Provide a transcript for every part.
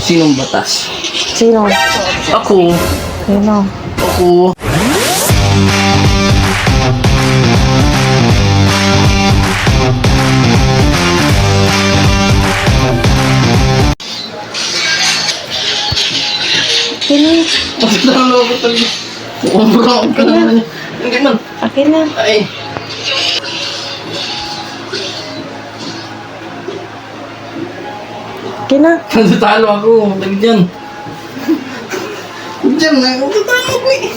Sinong batas? Sino? Ako. Sino? Ako. Sino? Bakit naloko talaga? Umurakot ka naman. Hindi man. Akin na. Ay. Akin na. Natalo ako. Lagi dyan. Dyan na. Natalo ako eh.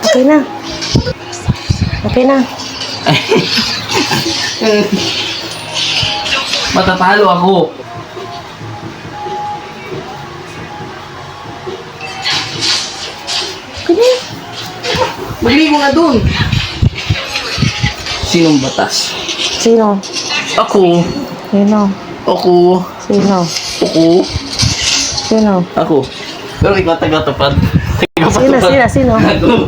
Akin na. Akin na. Matatalo ako. Akin na. Magligo na dun. Sinong batas? Sino? Ako. Sino? Ako. Sino? Ako. Sino? Ako. Pero ikaw taga-tapad. Sino? Ako.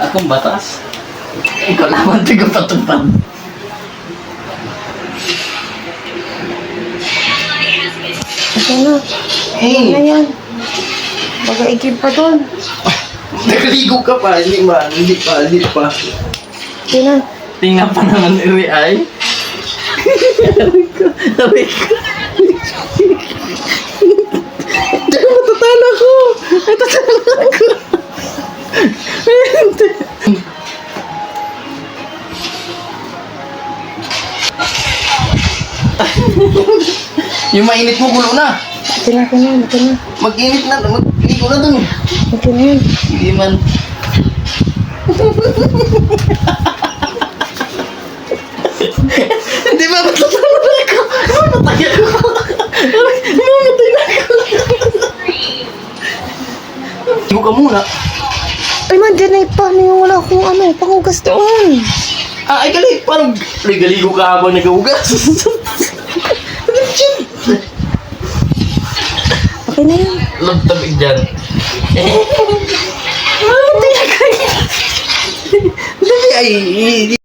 Akong batas. Ikaw naman taga-patupad. Akin na. Ayan na yan. Baga igib pa doon. Nagaligo ka pa. Hindi pa. Akin na. Tingnan pa naman uwi ay. Sabi ko. Matatalo ko. Yung mainit mo, gulo na. Akin na. Mag-init na. Mag-ligo na dun. Akin na yan. Hindi man. Hindi ba? Matatalo na ako. Mamatay ako. Mamatay na ako. Ligo ka muna. Ay man, dyan ay paano yung wala akong pangugas doon. Ay gali. Parang ligaligo ka habang nag-ugas. Akin na yan. Labtabig dyan. Mamatay na kayo. Dali ay.